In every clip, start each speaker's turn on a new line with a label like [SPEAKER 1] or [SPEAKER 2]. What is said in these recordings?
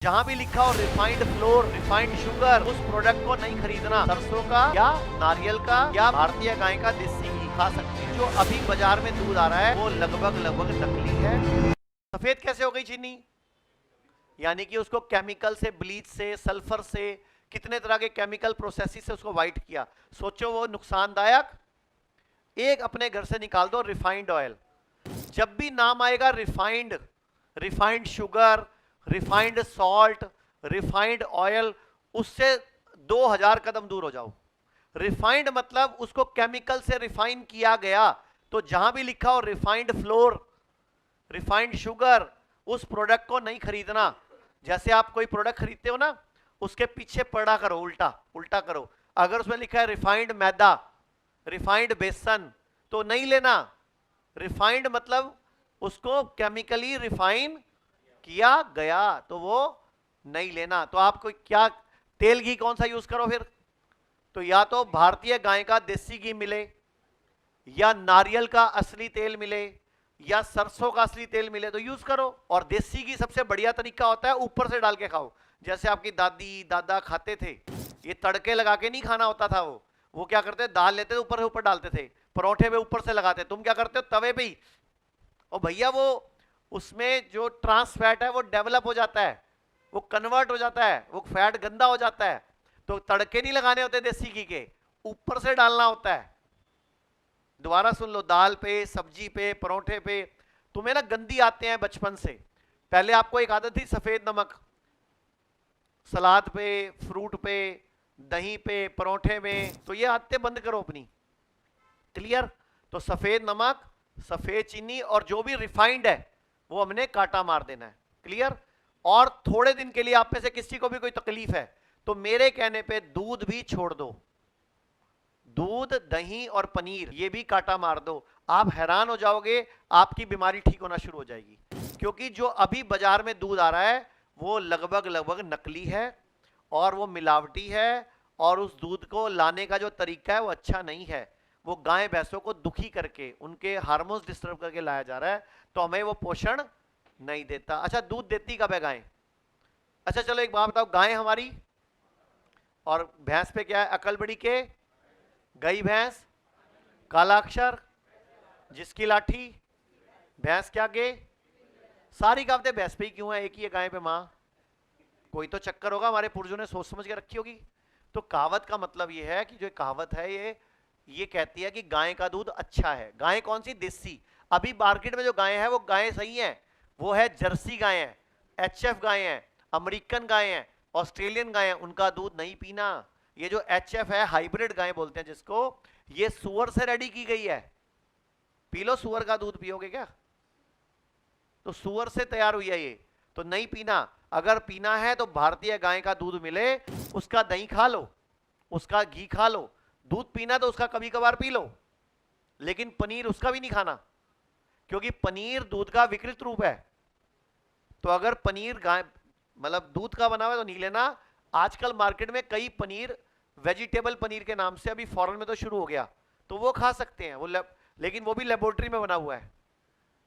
[SPEAKER 1] जहाँ भी लिखा हो रिफाइंड फ्लोर, रिफाइंड शुगर, उस प्रोडक्ट को नहीं खरीदना। सरसों का या नारियल का या भारतीय गाय का देसी घी खा सकते हैं। जो अभी बाजार में दूध आ रहा है वो लगभग नकली है। सफेद कैसे हो गई चीनी? यानी कि उसको केमिकल से, ब्लीच से, सल्फर से, कितने तरह के केमिकल प्रोसेस से उसको व्हाइट किया। सोचो वो नुकसानदायक। एक अपने घर से निकाल दो रिफाइंड ऑयल। जब भी नाम आएगा refined, refined sugar, refined salt, refined oil, उससे 2000 कदम दूर हो जाओ। रिफाइंड मतलब उसको केमिकल से रिफाइन किया गया। तो जहां भी लिखा हो रिफाइंड फ्लोर, रिफाइंड शुगर, उस प्रोडक्ट को नहीं खरीदना। जैसे आप कोई प्रोडक्ट खरीदते हो ना, उसके पीछे पढ़ा करो, उल्टा उल्टा करो। अगर उसमें लिखा है रिफाइंड मैदा, रिफाइंड बेसन, तो नहीं लेना। रिफाइंड मतलब उसको केमिकली रिफाइन किया गया, तो वो नहीं लेना। तो आपको क्या तेल घी कौन सा यूज करो फिर? तो या तो भारतीय गाय का देसी घी मिले, या नारियल का असली तेल मिले, या सरसों का असली तेल मिले तो यूज करो। और देसी घी सबसे बढ़िया तरीका होता है ऊपर से डाल के खाओ। जैसे आपकी दादी दादा खाते थे, ये तड़के लगा के नहीं खाना होता था। वो क्या करते, दाल लेते थे ऊपर से ऊपर डालते थे, परोठे पे ऊपर से लगाते। तुम क्या करते हो, तवे पे ही। और भैया वो उसमें जो ट्रांस फैट है वो डेवलप हो जाता है, वो कन्वर्ट हो जाता है, वो फैट गंदा हो जाता है। तो तड़के नहीं लगाने होते देसी घी के, ऊपर से डालना होता है। दोबारा सुन लो, दाल पे, सब्जी पे, परोठे पे। तुम्हें ना गंदी आते हैं बचपन से। पहले आपको एक आदत थी सफेद नमक, सलाद पे, फ्रूट पे, दही पे, परोठे में। तो ये आदतें बंद करो अपनी। क्लियर? तो सफेद नमक, सफेद चीनी और जो भी रिफाइंड है वो हमने काटा मार देना है। क्लियर? और थोड़े दिन के लिए आप में से किसी को भी कोई तकलीफ है तो मेरे कहने पे दूध भी छोड़ दो। दूध, दही और पनीर ये भी काटा मार दो। आप हैरान हो जाओगे, आपकी बीमारी ठीक होना शुरू हो जाएगी। क्योंकि जो अभी बाजार में दूध आ रहा है वो लगभग नकली है और वो मिलावटी है। और उस दूध को लाने का जो तरीका है वो अच्छा नहीं है। वो गाय भैंसों को दुखी करके, उनके हार्मोन्स डिस्टर्ब करके लाया जा रहा है। तो हमें वो पोषण नहीं देता। अच्छा, दूध देती कब है गाय? अच्छा चलो एक बात बताओ, गाय हमारी और भैंस पे क्या है? अकल बड़ी के गई भैंस, काला अक्षर जिसकी लाठी, भैंस क्या गे। सारी कहावतें भैंस पे ही क्यों है? एक ही है गाय पे मां। कोई तो चक्कर होगा, हमारे पुरजों ने सोच समझ के रखी होगी। तो कहावत का मतलब ये है कि जो कहावत है ये कहती है कि गाय का दूध अच्छा है। गाय कौन सी? देसी। अभी मार्केट में जो गाय है वो गाय सही है, वो है जर्सी गाय है, एचएफ गाय है, अमेरिकन गाय है, ऑस्ट्रेलियन गाय है। उनका दूध नहीं पीना। ये जो एचएफ है, हाइब्रिड गाय बोलते हैं जिसको, ये सुअर से रेडी की गई है। पी लो, सुअर का दूध पियोगे क्या? तो सुअर से तैयार हुई है ये, तो नहीं पीना। अगर पीना है तो भारतीय गाय का दूध मिले, उसका दही खा लो, उसका घी खा लो। दूध पीना तो उसका कभी कभार पी लो, लेकिन पनीर उसका भी नहीं खाना, क्योंकि पनीर दूध का विकृत रूप है। तो अगर पनीर गाय मतलब दूध का बना हुआ है तो नहीं लेना। आजकल मार्केट में कई पनीर वेजिटेबल पनीर के नाम से अभी फॉरेन में तो शुरू हो गया, तो वो खा सकते हैं वो, लेकिन वो भी लेबोरेटरी में बना हुआ है,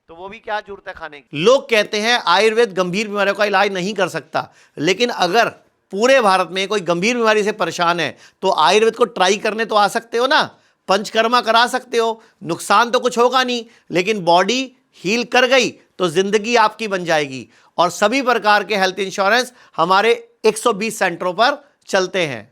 [SPEAKER 1] तो वो भी क्या जरूरत है खाने की। लोग कहते हैं आयुर्वेद गंभीर बीमारियों का इलाज नहीं कर सकता, लेकिन अगर पूरे भारत में कोई गंभीर बीमारी से परेशान है तो आयुर्वेद को ट्राई करने तो आ सकते हो ना। पंचकर्मा करा सकते हो, नुकसान तो कुछ होगा नहीं, लेकिन बॉडी हील कर गई तो जिंदगी आपकी बन जाएगी। और सभी प्रकार के हेल्थ इंश्योरेंस हमारे 120 सेंटरों पर चलते हैं।